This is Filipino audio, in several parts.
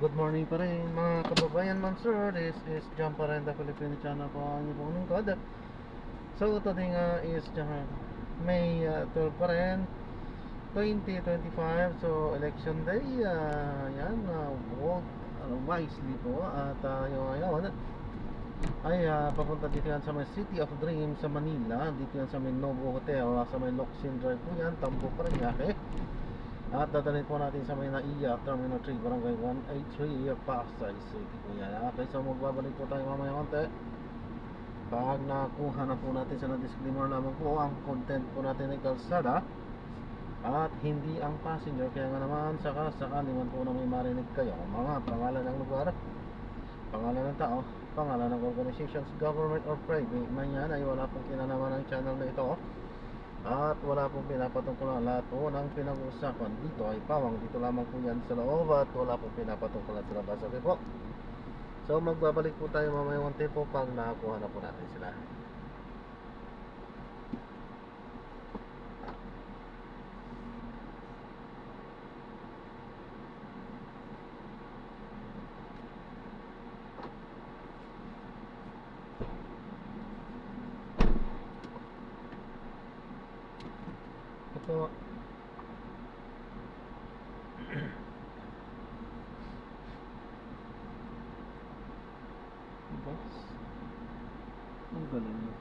Good morning pa rin mga kababayan man sir. This is John Parenda Filipino channel po ang inyong lingkod. So today nga is May 12 pa rin 2025. So election day, yan, vote wisely po. At yung ngayon ay papunta dito yan sa may City of Dreams sa Manila. Dito yan sa may Novo Hotel, sa may Locsin Drive po yan, Tambo Paranaque. At dadalhin po natin sa may NAIA Terminal 3, Barangay 183, Pasay City po yan. Okay, so magbabalik po tayo mamaya konti. Pag nakuha na po natin sa disclaimer lamang po, ang content po natin ay kalsada at hindi ang passenger. Kaya nga naman sakali man po na may marinig kayo mga pangalan ng lugar, pangalan ng tao, pangalan ng organizations, government or private man yan, ay wala pong kinalaman ng channel na ito. At wala pong pinapatungkulan. Lahat po ng pinag-uusapan dito ay pawang dito lamang po yan sa loob. At wala pong pinapatungkulan sa labas. Okay po. So magbabalik po tayo mamaya konti po pag nakakuha na po natin sila. Ito boss, ang galing mo.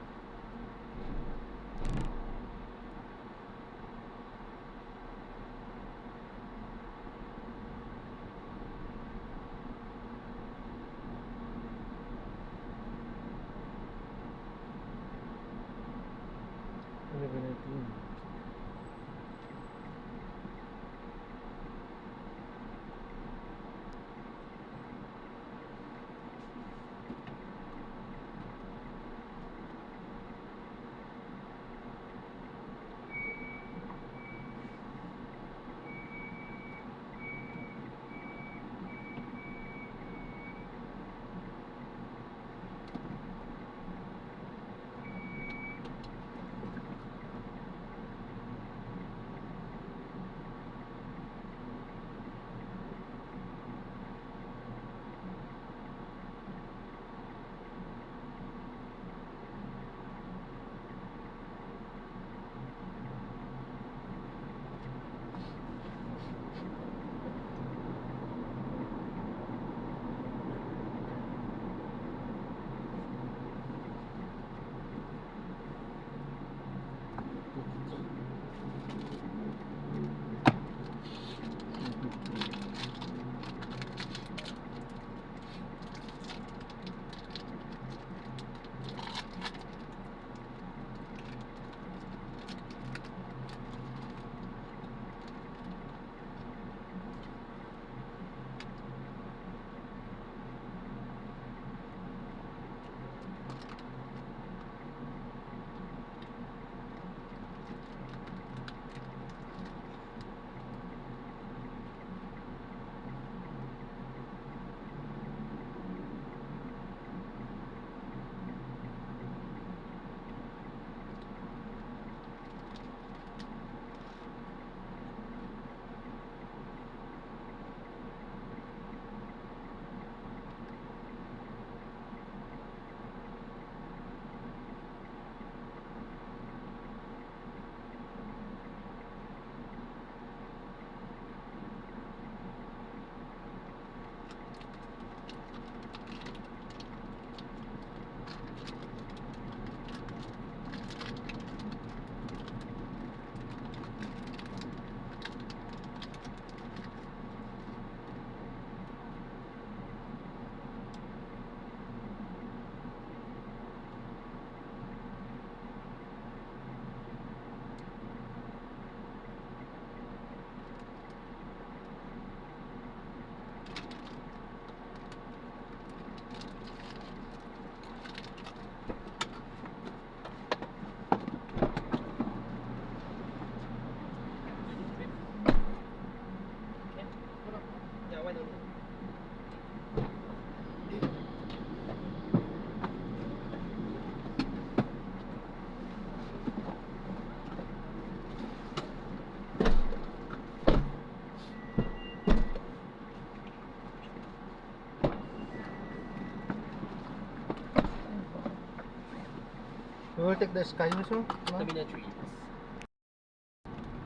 We will take the Sky also. No? Terminal 3.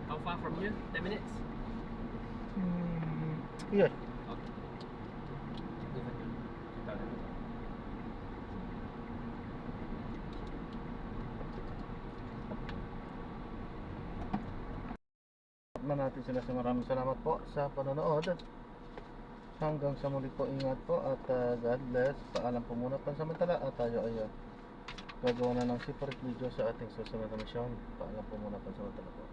How far from here? 10 minutes? Yes. Okay. Over here. Na natin sila sa maraming salamat po sa panonood. Hanggang sa muli po, ingat po at God bless. Paalam po muna pansamantala at tayo ay gagawa na ng separate video sa ating susunod na mission. Paalam po muna pansamantala po.